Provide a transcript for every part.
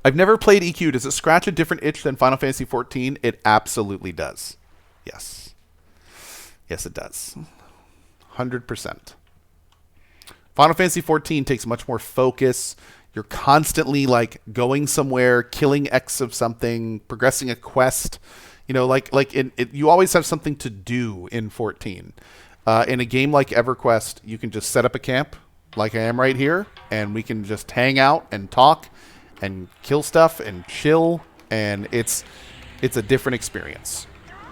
I've never played EQ. Does it scratch a different itch than Final Fantasy XIV? It absolutely does. Yes. Yes, it does. 100%. Final Fantasy XIV takes much more focus. You're constantly like going somewhere, killing X of something, progressing a quest. You know, you always have something to do in 14. In a game like EverQuest, you can just set up a camp, like I am right here, and we can just hang out and talk and kill stuff and chill, and it's a different experience.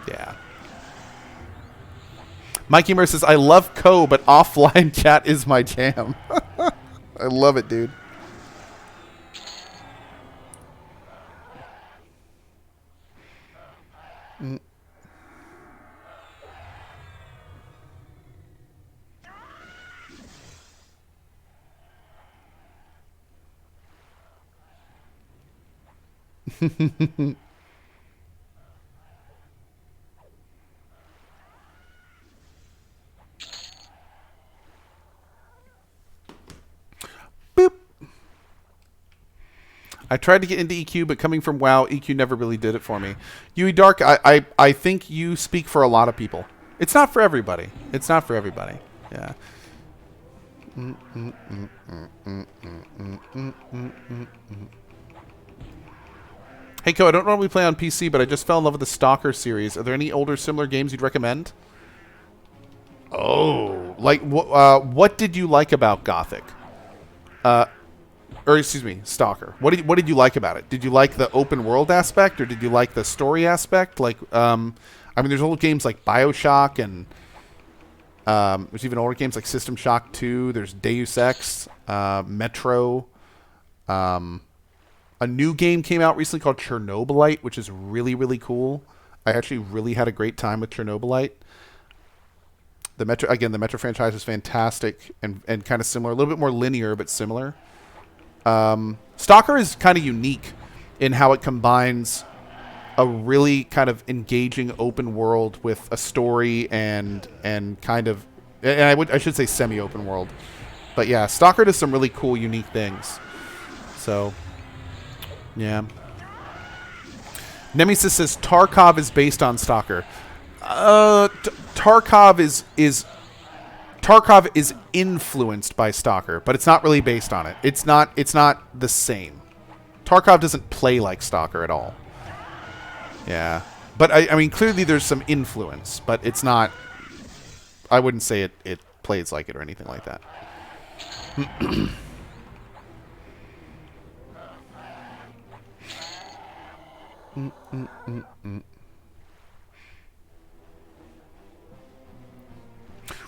Yeah. Mikey Mer says, I love Cohh, but offline chat is my jam. I love it, dude. Boop. I tried to get into EQ, but coming from WoW, EQ never really did it for me. Yui Dark, I think you speak for a lot of people. It's not for everybody. It's not for everybody. Yeah. Hey, Cohh, I don't normally play on PC, but I just fell in love with the Stalker series. Are there any older similar games you'd recommend? Oh, like what did you like about Gothic? Or excuse me, Stalker. What did you like about it? Did you like the open world aspect, or did you like the story aspect? Like, I mean, there's old games like BioShock, and there's even older games like System Shock 2. There's Deus Ex, Metro. A new game came out recently called Chernobylite, which is really, really cool. I actually really had a great time with Chernobylite. The Metro franchise is fantastic and kind of similar. A little bit more linear, but similar. Stalker is kind of unique in how it combines a really kind of engaging open world with a story and kind of, and I should say semi-open world. But yeah, Stalker does some really cool, unique things. So, yeah. Nemesis says Tarkov is based on Stalker. Tarkov is influenced by Stalker, but it's not really based on it. It's not the same. Tarkov doesn't play like Stalker at all. Yeah. But I mean, clearly there's some influence, but it's not, I wouldn't say it plays like it or anything like that.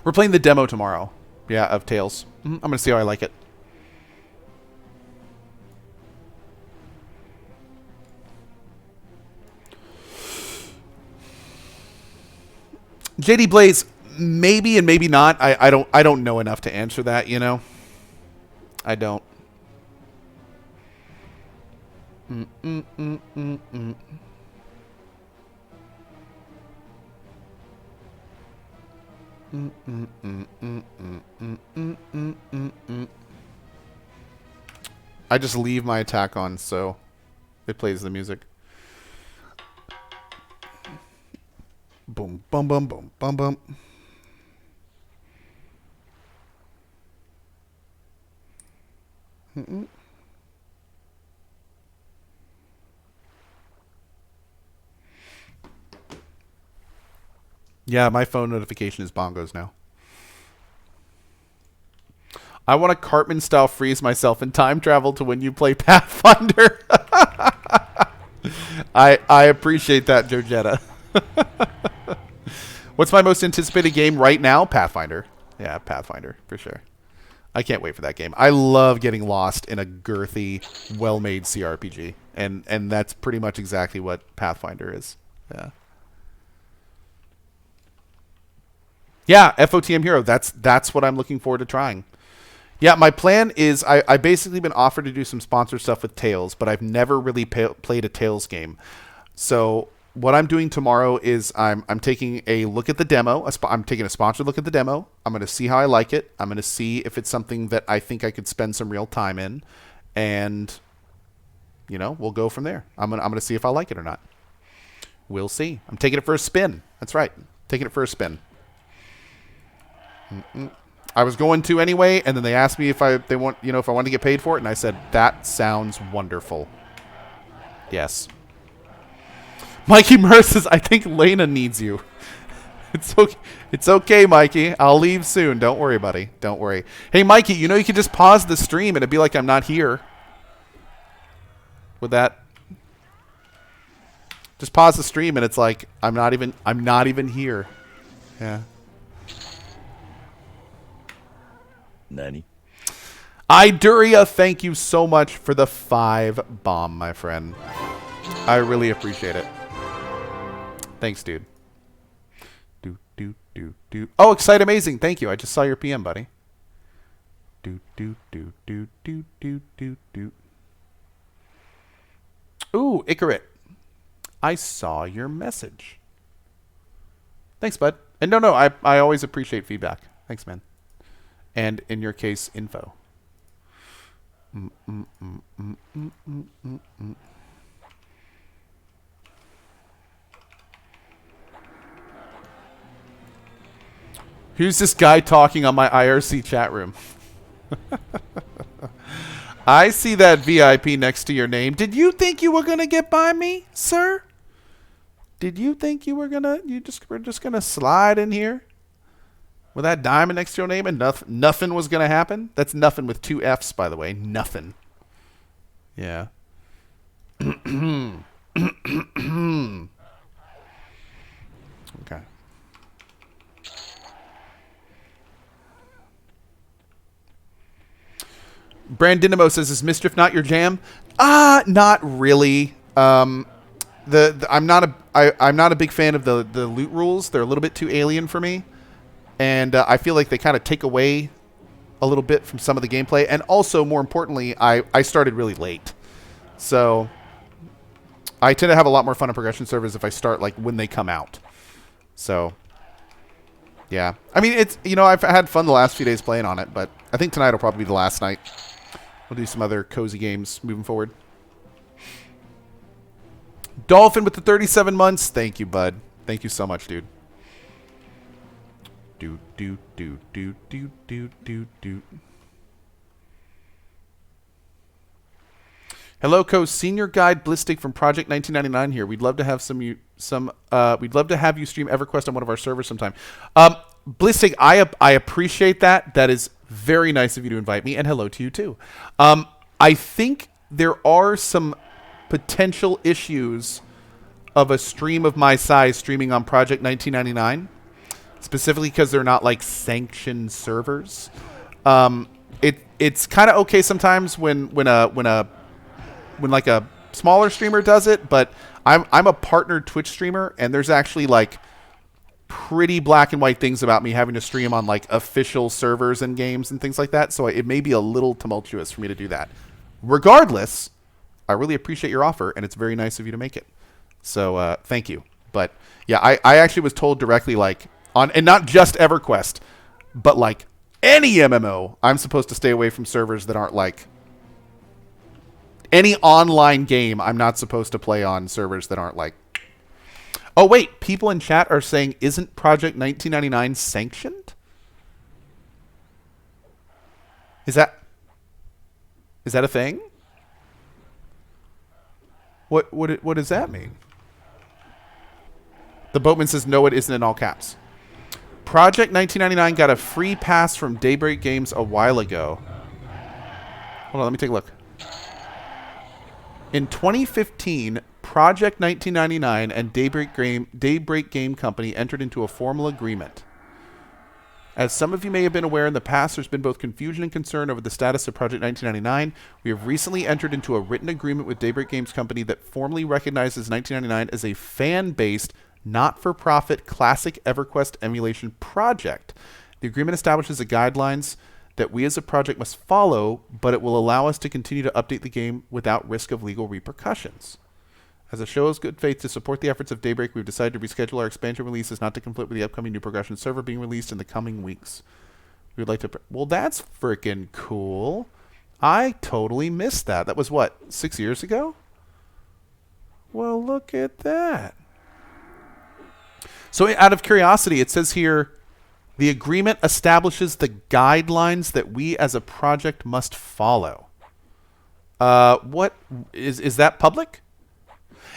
We're playing the demo tomorrow. Yeah, of Tales. I'm going to see how I like it. JD Blaze, maybe and maybe not. I don't know enough to answer that, you know. I don't. I just leave my attack on, so it plays the music. Boom, bum, bum, boom, bum, bum. Yeah, my phone notification is bongos now. I want a Cartman-style freeze myself in time travel to when you play Pathfinder. I appreciate that, Jojetta. What's my most anticipated game right now? Pathfinder. Yeah, Pathfinder, for sure. I can't wait for that game. I love getting lost in a girthy, well-made CRPG. And that's pretty much exactly what Pathfinder is. Yeah. Yeah, FOTM Hero. That's what I'm looking forward to trying. Yeah, my plan is I've basically been offered to do some sponsor stuff with Tales, but I've never really played a Tales game. So what I'm doing tomorrow is I'm taking a look at the demo. I'm taking a sponsored look at the demo. I'm going to see how I like it. I'm going to see if it's something that I think I could spend some real time in, and you know, we'll go from there. I'm gonna see if I like it or not. We'll see. I'm taking it for a spin. That's right. Taking it for a spin. I was going to anyway, and then they asked me if I wanted to get paid for it, and I said that sounds wonderful. Yes. Mikey Murr says, I think Lena needs you. It's okay. It's okay, Mikey. I'll leave soon. Don't worry, buddy. Don't worry. Hey, Mikey, you know you can just pause the stream and it'd be like I'm not here. With that, just pause the stream and it's like I'm not even here. Yeah. Nani? Iduria, thank you so much for the 5 bomb, my friend. I really appreciate it. Thanks, dude. Oh, Excite Amazing. Thank you. I just saw your PM, buddy. Ooh, Icarit. I saw your message. Thanks, bud. And no, I always appreciate feedback. Thanks, man. And in your case, info. Who's this guy talking on my IRC chat room? I see that VIP next to your name. Did you think you were gonna get by me, sir? Did you think you were just gonna slide in here with that diamond next to your name and nothing was gonna happen? That's nothing with 2 F's, by the way. Nothing. Yeah. Okay. Brandinamo says, "Is Mischief not your jam?" Not really. I'm not a big fan of the loot rules. They're a little bit too alien for me, and I feel like they kind of take away a little bit from some of the gameplay. And also, more importantly, I started really late, so I tend to have a lot more fun on progression servers if I start like when they come out. So yeah, I mean I've had fun the last few days playing on it, but I think tonight will probably be the last night. We'll do some other cozy games moving forward. Dolphin with the 37 months. Thank you, bud. Thank you so much, dude. Hello, Cohh. Senior Guide Blistic from Project 1999 here. We'd love to have we'd love to have you stream EverQuest on one of our servers sometime. Blistic, I appreciate that. That is very nice of you to invite me, and hello to you too. I think there are some potential issues of a stream of my size streaming on Project 1999, specifically because they're not like sanctioned servers. It's kind of okay sometimes when like a smaller streamer does it, but I'm a partnered Twitch streamer, and there's actually like pretty black and white things about me having to stream on like official servers and games and things like that. So it may be a little tumultuous for me to do that. Regardless, I really appreciate your offer, and it's very nice of you to make it. So thank you. But yeah, I actually was told directly, like and not just EverQuest, but like any MMO, I'm supposed to stay away from servers that aren't like any online game. I'm not supposed to play on servers that aren't like. Oh, wait. People in chat are saying, isn't Project 1999 sanctioned? Is that a thing? What does that mean? The boatman says, no, it isn't in all caps. Project 1999 got a free pass from Daybreak Games a while ago. Hold on, let me take a look. In 2015, Project 1999 and Daybreak Game Company entered into a formal agreement. As some of you may have been aware, in the past there's been both confusion and concern over the status of Project 1999. We have recently entered into a written agreement with Daybreak Games Company that formally recognizes 1999 as a fan-based, not-for-profit classic EverQuest emulation project. The agreement establishes the guidelines that we as a project must follow, but it will allow us to continue to update the game without risk of legal repercussions. As a show of good faith to support the efforts of Daybreak, we've decided to reschedule our expansion releases not to conflict with the upcoming new progression server being released in the coming weeks. We would like to... Well, that's freaking cool. I totally missed that. That was, what, 6 years ago? Well, look at that. So out of curiosity, it says here, the agreement establishes the guidelines that we as a project must follow. What is that public?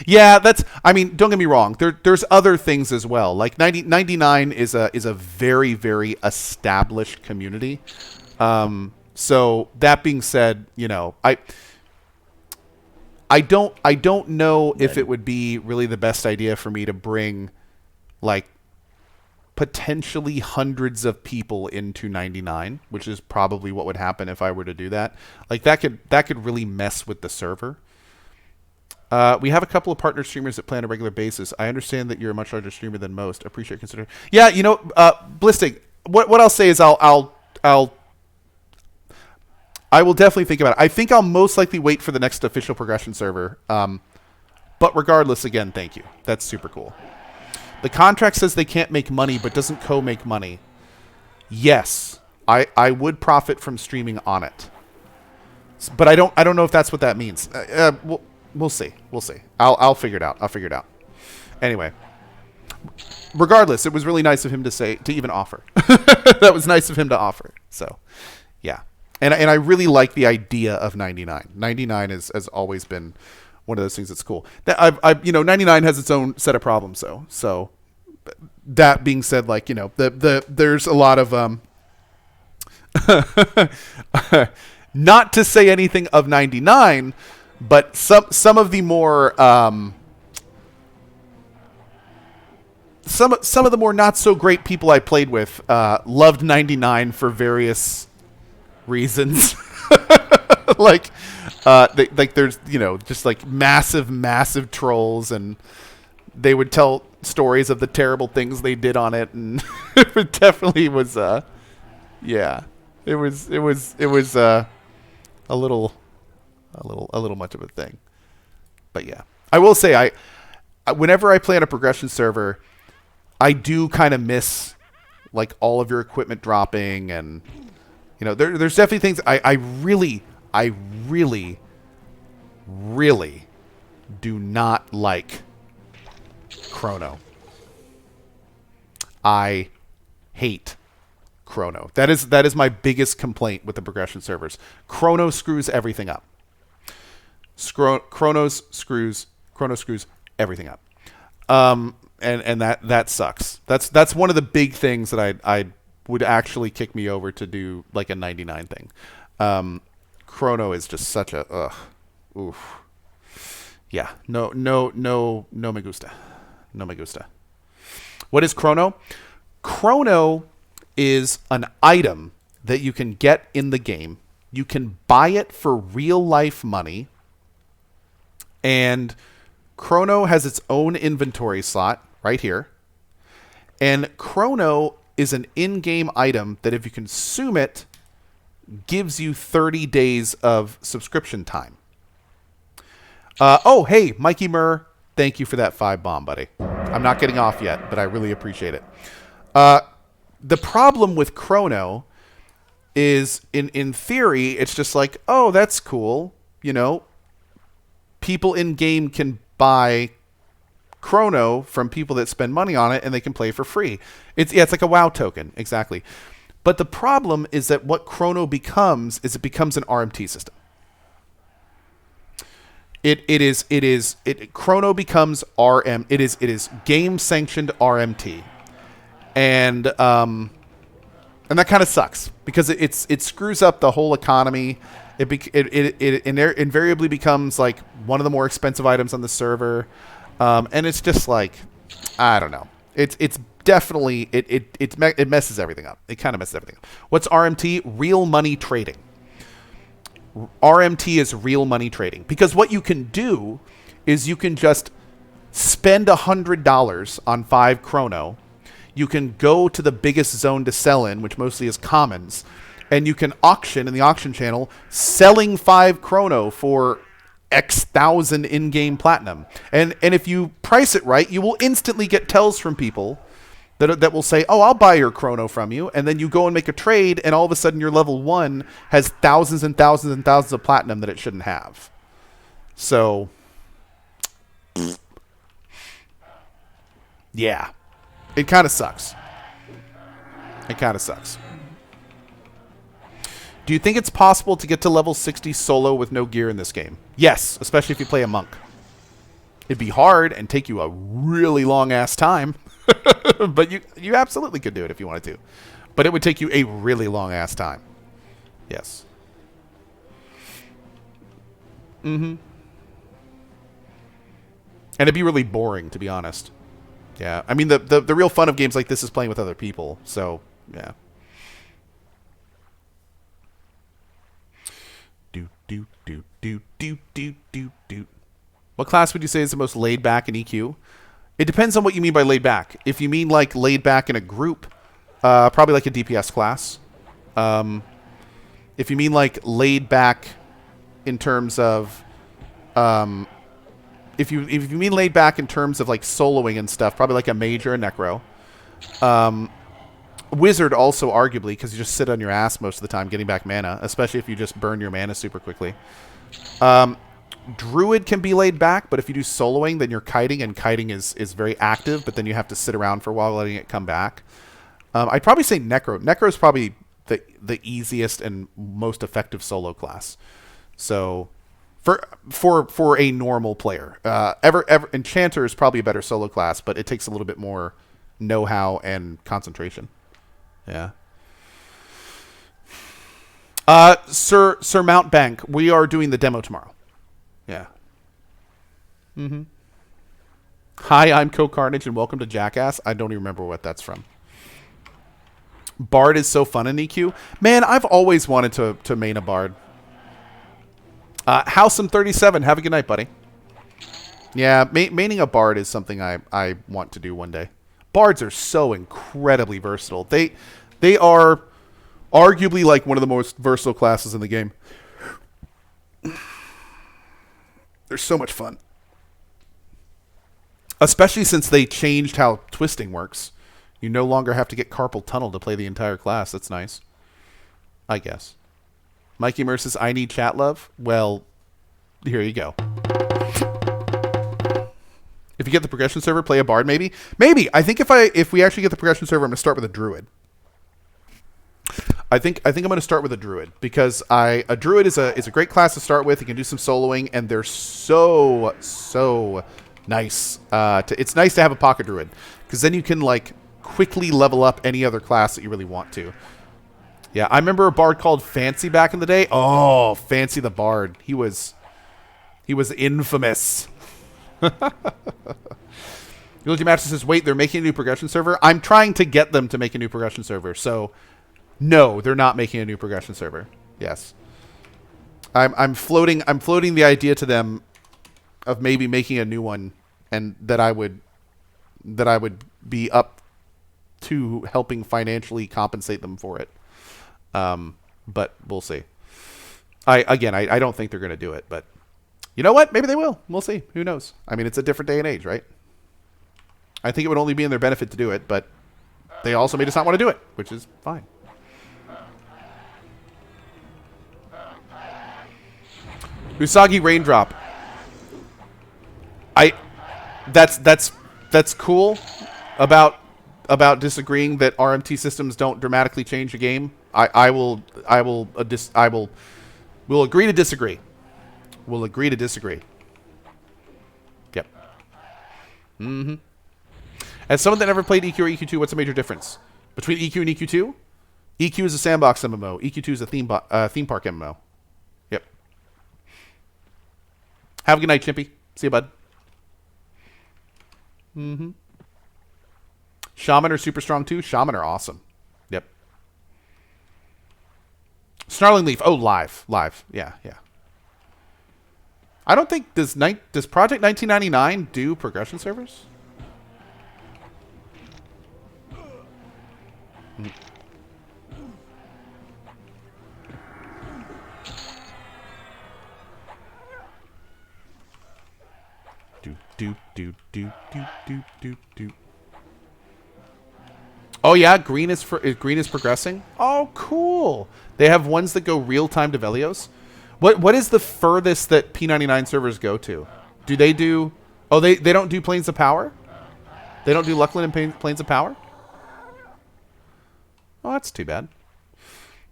Yeah, that's, I mean, don't get me wrong. There's other things as well. Like 99 is a very, very established community. So that being said, you know, I don't know if it would be really the best idea for me to bring like potentially hundreds of people into 99, which is probably what would happen if I were to do that. Like that could really mess with the server. We have a couple of partner streamers that play on a regular basis. I understand that you're a much larger streamer than most. Appreciate considering. Yeah, you know, Blistic. What I'll say is I will definitely think about it. I think I'll most likely wait for the next official progression server. But regardless, again, thank you. That's super cool. The contract says they can't make money, but doesn't Cohh make money? Yes, I would profit from streaming on it, but I don't know if that's what that means. We'll see. We'll see. I'll figure it out. I'll figure it out. Anyway, regardless, it was really nice of him to even offer. That was nice of him to offer. So, yeah, and I really like the idea of 99. 99 has always been one of those things that's cool. That you know, 99 has its own set of problems though. So that being said, like, you know, there's a lot of not to say anything of 99, but some of the more some of the more not so great people I played with loved 99 for various reasons. like there's, you know, just like massive trolls, and they would tell stories of the terrible things they did on it, and it definitely was yeah, it was a little much of a thing. But yeah, I will say I whenever I play on a progression server, I do kind of miss like all of your equipment dropping, and you know, there's definitely things I really do not like Chrono. I hate Chrono. That is my biggest complaint with the progression servers. Chrono screws everything up. Chrono screws everything up. And that sucks. That's one of the big things that I would actually kick me over to do like a 99 thing. Chrono is just such a oof. Yeah, no me gusta. No me gusta. What is Chrono? Chrono is an item that you can get in the game. You can buy it for real life money. And Chrono has its own inventory slot right here. And Chrono is an in-game item that if you consume it, gives you 30 days of subscription time. Oh, hey, Mikey Murr, thank you for that 5 bomb, buddy. I'm not getting off yet, but I really appreciate it. The problem with Chrono is, in theory, it's just like, oh, that's cool. You know, people in-game can buy Chrono from people that spend money on it, and they can play for free. It's like a WoW token, exactly. But the problem is that what Chrono becomes is it becomes an RMT system. Chrono becomes RM. It is game sanctioned RMT, and that kind of sucks because it screws up the whole economy. It invariably becomes like one of the more expensive items on the server, and it's just like, I don't know. It's definitely it messes everything up. It kind of messes everything up. What's RMT? Real money trading. RMT is real money trading, because what you can do is you can just spend $100 on 5 Chrono. You can go to the biggest zone to sell in, which mostly is commons, and you can auction in the auction channel, selling 5 Chrono for X thousand in-game platinum. And if you price it right, you will instantly get tells from people that will say, oh, I'll buy your Chrono from you. And then you go and make a trade, and all of a sudden your level 1 has thousands and thousands and thousands of platinum that it shouldn't have. So, yeah. It kind of sucks. It kind of sucks. Do you think it's possible to get to level 60 solo with no gear in this game? Yes, especially if you play a monk. It'd be hard and take you a really long-ass time. But you absolutely could do it if you wanted to. But it would take you a really long-ass time. Yes. Mm-hmm. And it'd be really boring, to be honest. Yeah. I mean, the real fun of games like this is playing with other people. So, yeah. Do. What class would you say is the most laid back in EQ? It depends on what you mean by laid back. If you mean like laid back in a group, probably like a DPS class. If you mean like laid back in terms of, if you mean laid back in terms of like soloing and stuff, probably like a mage or a necro. Wizard also arguably, because you just sit on your ass most of the time getting back mana, especially if you just burn your mana super quickly. Druid can be laid back, but if you do soloing, then you're kiting, and kiting is very active, but then you have to sit around for a while letting it come back. I'd probably say Necro. Necro is probably the easiest and most effective solo class. So for a normal player, Enchanter is probably a better solo class, but it takes a little bit more know-how and concentration. Yeah. Sir Mountbank, we are doing the demo tomorrow. Yeah. Mm-hmm. Hi, I'm CohhCarnage, and welcome to Jackass. I don't even remember what that's from. Bard is so fun in EQ. Man, I've always wanted to main a Bard. Howsome37, have a good night, buddy. Yeah, maining a Bard is something I want to do one day. Bards are so incredibly versatile. They are arguably like one of the most versatile classes in the game. They're so much fun. Especially since they changed how twisting works. You no longer have to get carpal tunnel to play the entire class. That's nice. I guess. Mikey Merce says, I need chat love. Well, here you go. If you get the progression server, play a Bard maybe. Maybe. I think if we actually get the progression server, I'm going to start with a Druid. I think I'm going to start with a Druid because a Druid is a great class to start with. You can do some soloing, and they're so nice. It's nice to have a pocket Druid because then you can like quickly level up any other class that you really want to. Yeah, I remember a Bard called Fancy back in the day. Oh, Fancy the Bard. He was infamous. Eulogy Master says, wait, they're making a new progression server? I'm trying to get them to make a new progression server, so no, they're not making a new progression server. Yes. I'm floating the idea to them of maybe making a new one, and that I would be up to helping financially compensate them for it. But we'll see. I don't think they're going to do it, but you know what? Maybe they will. We'll see. Who knows? I mean, it's a different day and age, right? I think it would only be in their benefit to do it, but they also may just not want to do it, which is fine. Usagi Raindrop. That's cool about disagreeing that RMT systems don't dramatically change a game. We'll agree to disagree. We'll agree to disagree. Yep. Mm-hmm. As someone that never played EQ or EQ2, what's the major difference between EQ and EQ2? EQ is a sandbox MMO. EQ2 is a theme park MMO. Yep. Have a good night, Chimpy. See you, bud. Mm-hmm. Shaman are super strong too. Shaman are awesome. Yep. Snarling Leaf. Oh, live. Yeah. I don't think does Project 1999 do progression servers? Do do do do do do do do. Oh yeah, green is progressing. Oh, cool. They have ones that go real time to Velios. What is the furthest that P99 servers go to? Do they do? Oh, they don't do Planes of Power. They don't do Luckland and Planes of Power. Oh, that's too bad.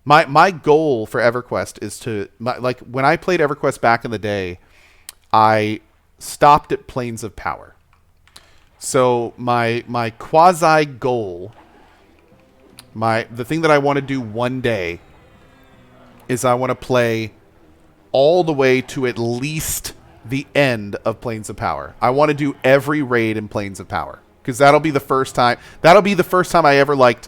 My goal for EverQuest is to like when I played EverQuest back in the day, I stopped at Planes of Power. So my quasi goal, the thing that I want to do one day is I want to play all the way to at least the end of Planes of Power. I want to do every raid in Planes of Power because that'll be the first time. That'll be the first time I ever like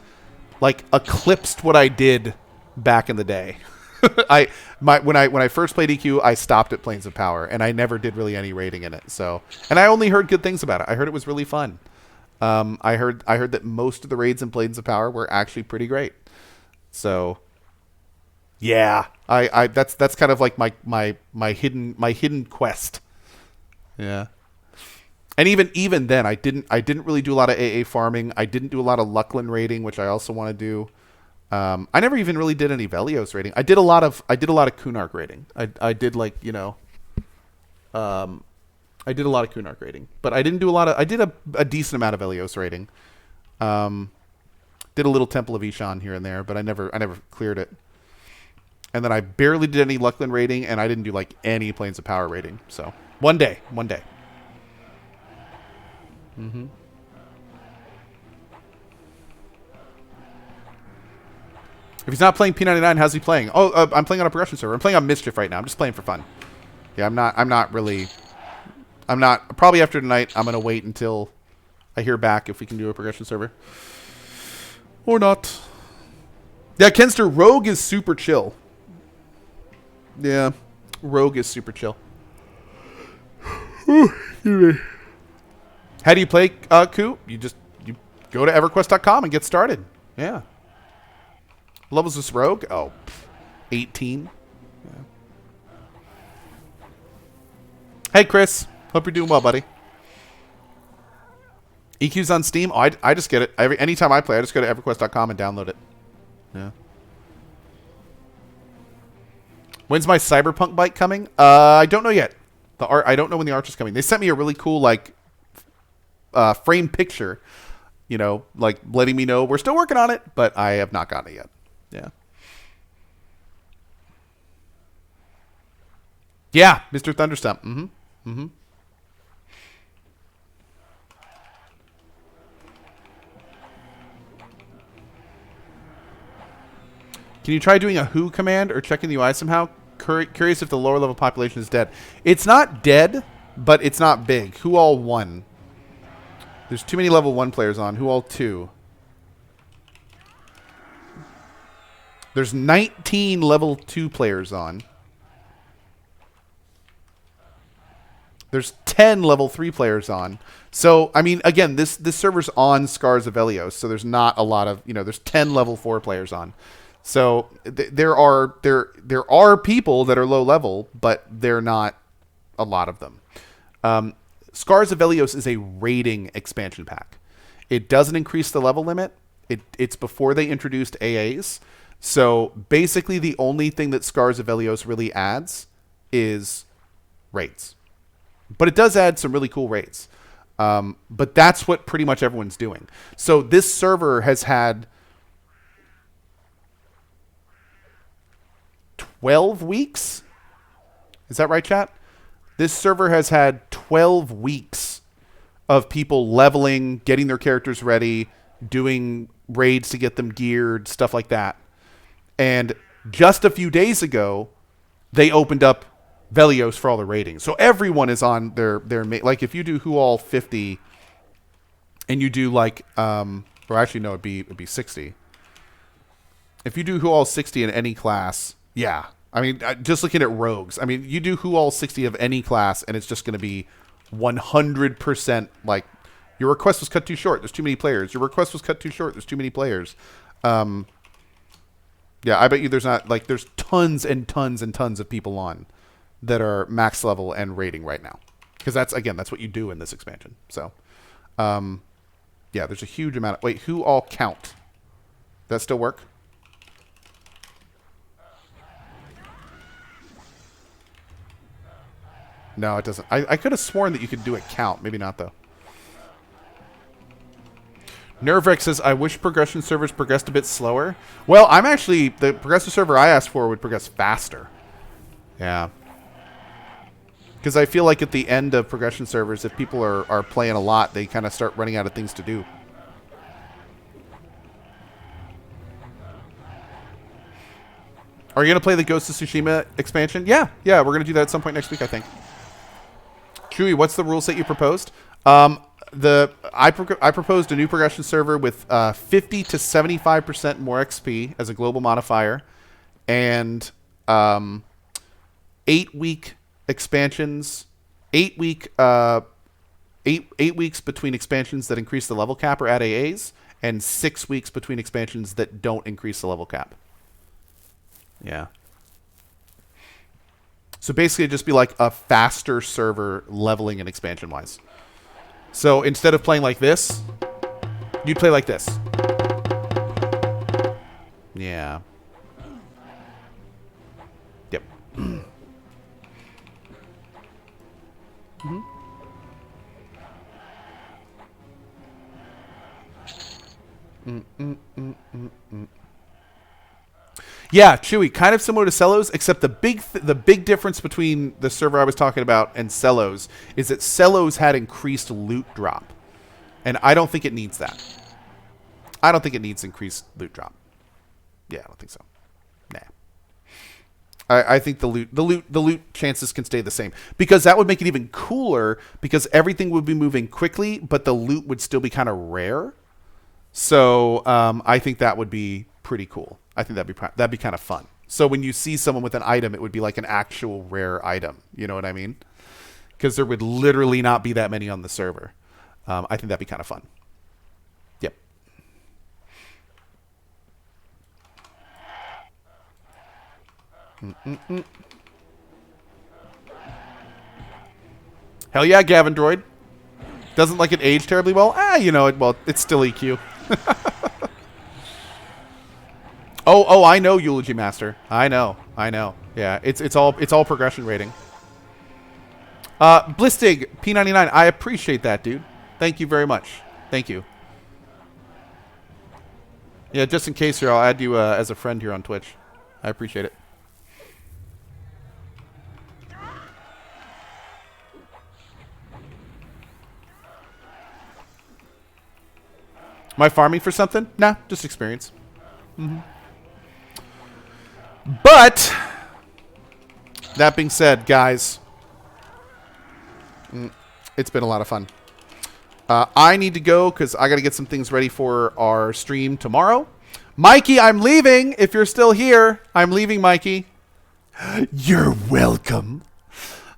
eclipsed what I did back in the day. When I first played EQ, I stopped at Planes of Power, and I never did really any raiding in it. So, and I only heard good things about it. I heard it was really fun. I heard that most of the raids in Planes of Power were actually pretty great. So, yeah, that's kind of like my hidden quest. Yeah. And even then, I didn't really do a lot of AA farming. I didn't do a lot of Luckland raiding, which I also want to do. I never even really did any Velios raiding. I did a lot of Kunark raiding. I did like I did a lot of Kunark raiding, but I didn't do a lot of. I did a decent amount of Velios raiding. Did a little Temple of Ishan here and there, but I never cleared it. And then I barely did any Luckland raiding, and I didn't do like any Planes of Power raiding. So one day. Mm-hmm. If he's not playing P99, how's he playing? Oh, I'm playing on a progression server. I'm playing on Mischief right now. I'm just playing for fun. Yeah, I'm not probably after tonight, I'm going to wait until I hear back if we can do a progression server. Or not. Yeah, Kenster, Rogue is super chill. Yeah, Rogue is super chill. How do you play Cohh? You go to EverQuest.com and get started. Yeah. Levels this Rogue? Oh, 18. Yeah. Hey, Chris. Hope you're doing well, buddy. EQ's on Steam? Oh, I just get it. Anytime I play, I just go to EverQuest.com and download it. Yeah. When's my Cyberpunk bike coming? I don't know yet. I don't know when the Arch is coming. They sent me a really cool, frame picture, letting me know we're still working on it, but I have not gotten it yet. Yeah. Yeah, Mr. Thunderstump. Mm-hmm. Mm-hmm. Can you try doing a who command or checking the UI somehow? Curious if the lower level population is dead. It's not dead, but it's not big. Who all 1? There's too many level 1 players on. Who all 2? There's 19 level 2 players on. There's 10 level 3 players on. So, I mean, again, this server's on Scars of Velios, so there's not a lot of, there's 10 level 4 players on. So there are people that are low level, but they're not a lot of them. Scars of Velios is a raiding expansion pack. It doesn't increase the level limit. It's before they introduced AAs. So basically the only thing that Scars of Velios really adds is raids. But it does add some really cool raids. But that's what pretty much everyone's doing. So this server has had 12 weeks? Is that right, chat? This server has had 12 weeks of people leveling, getting their characters ready, doing raids to get them geared, stuff like that. And just a few days ago, they opened up Velios for all the raiding. So everyone is on their like if you do Who All 50 and you do or actually no, it'd be 60. If you do Who All 60 in any class, yeah. I mean, just looking at rogues, I mean, you do Who All 60 of any class, and it's just going to be 100% like, your request was cut too short. There's too many players. Your request was cut too short. There's too many players. Yeah, I bet you there's tons and tons and tons of people on that are max level and rating right now. because that's what you do in this expansion. So, yeah, there's a huge amount of... Wait, who all count? That still work? No, it doesn't. I could have sworn that you could do a count. Maybe not, though. Nervrek says, I wish progression servers progressed a bit slower. Well, I'm actually... The progressive server I asked for would progress faster. Yeah. Because I feel like at the end of progression servers, if people are playing a lot, they kind of start running out of things to do. Are you going to play the Ghost of Tsushima expansion? Yeah. Yeah, we're going to do that at some point next week, I think. Chewy, what's the rule set you proposed? I proposed a new progression server with 50 to 75% more XP as a global modifier, and 8-week expansions, 8 weeks between expansions that increase the level cap or add AAs, and 6 weeks between expansions that don't increase the level cap. Yeah. So basically, it'd just be like a faster server leveling and expansion wise. So instead of playing like this, you'd play like this. Yeah. Yep. Yeah, Chewy, kind of similar to Cellos, except the big difference between the server I was talking about and Cellos is that Cellos had increased loot drop. And I don't think it needs that. I don't think it needs increased loot drop. Yeah, I don't think so. Nah. I think the loot chances can stay the same, because that would make it even cooler, because everything would be moving quickly, but the loot would still be kind of rare. So I think that would be pretty cool. I think that'd be kind of fun. So when you see someone with an item, it would be like an actual rare item. You know what I mean? Because there would literally not be that many on the server. I think that'd be kind of fun. Yep. Hell yeah, Gavin Droid. Doesn't like it age terribly well? You know, well, it's still EQ. Oh, I know, Eulogy Master. I know. Yeah, it's all progression rating. Blistig P99, I appreciate that, dude. Thank you very much. Thank you. Yeah, just in case here, I'll add you as a friend here on Twitch. I appreciate it. Am I farming for something? Nah, just experience. But that being said, guys, it's been a lot of fun. I need to go because I got to get some things ready for our stream tomorrow. Mikey, I'm leaving. If you're still here, I'm leaving, Mikey. You're welcome.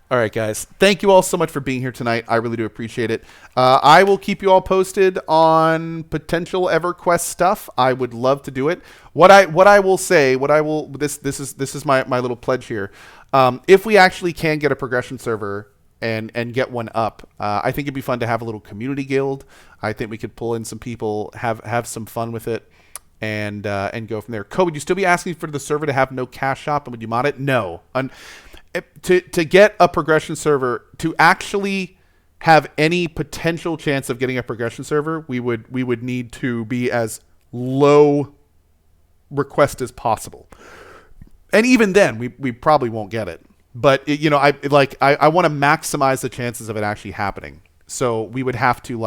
All right, guys. Thank you all so much for being here tonight. I really do appreciate it. I will keep you all posted on potential EverQuest stuff. I would love to do it. What I will say, this is my little pledge here. If we actually can get a progression server and get one up, I think it'd be fun to have a little community guild. I think we could pull in some people, have some fun with it, and go from there. Cohh, would you still be asking for the server to have no cash shop, and would you mod it? No. To get a progression server, to actually have any potential chance of getting a progression server, we would need to be as low request as possible. And even then, we probably won't get it. But I want to maximize the chances of it actually happening. So we would have to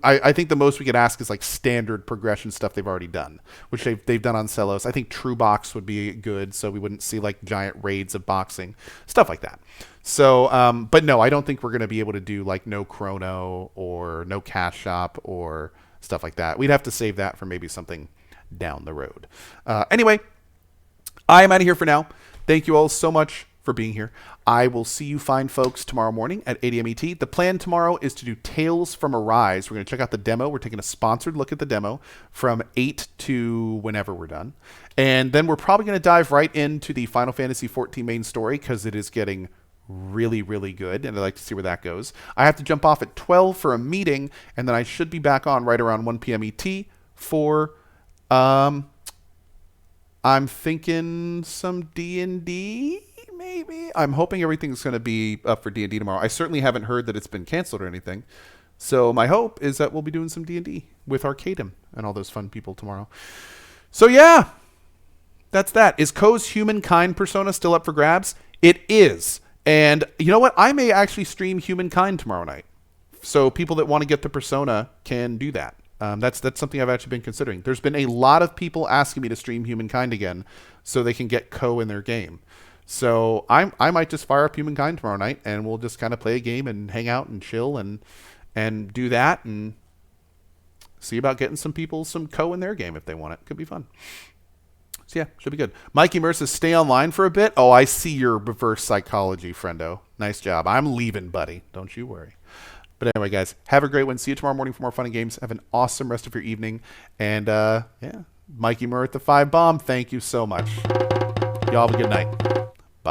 I think the most we could ask is like standard progression stuff they've already done, which they've done on Celos. I think True Box would be good, so we wouldn't see like giant raids of boxing, stuff like that. So, but no, I don't think we're going to be able to do like no Chrono or no Cash Shop or stuff like that. We'd have to save that for maybe something down the road. Anyway, I am out of here for now. Thank you all so much for being here. I will see you fine folks tomorrow morning at 8 a.m. ET. The plan tomorrow is to do Tales from Arise. We're going to check out the demo. We're taking a sponsored look at the demo from 8 to whenever we're done. And then we're probably going to dive right into the Final Fantasy XIV main story because it is getting really, really good, and I'd like to see where that goes. I have to jump off at 12 for a meeting, and then I should be back on right around 1 p.m. ET for, I'm thinking some D&D, maybe? I'm hoping everything's going to be up for D&D tomorrow. I certainly haven't heard that it's been canceled or anything. So my hope is that we'll be doing some D&D with Arcadum and all those fun people tomorrow. So yeah, that's that. Is Cohh's Humankind persona still up for grabs? It is. And you know what? I may actually stream Humankind tomorrow night. So people that want to get the persona can do that. That's something I've actually been considering. There's been a lot of people asking me to stream Humankind again so they can get Cohh in their game. So I might just fire up Humankind tomorrow night, and we'll just kind of play a game and hang out and chill and do that and see about getting some people some Cohh in their game if they want it. Could be fun. So yeah, should be good. Mikey Merce says, stay online for a bit. Oh, I see your reverse psychology, friendo. Nice job. I'm leaving, buddy. Don't you worry. But anyway, guys, have a great one. See you tomorrow morning for more fun and games. Have an awesome rest of your evening. And yeah, Mikey Murr at the 5 Bomb, thank you so much. Y'all have a good night.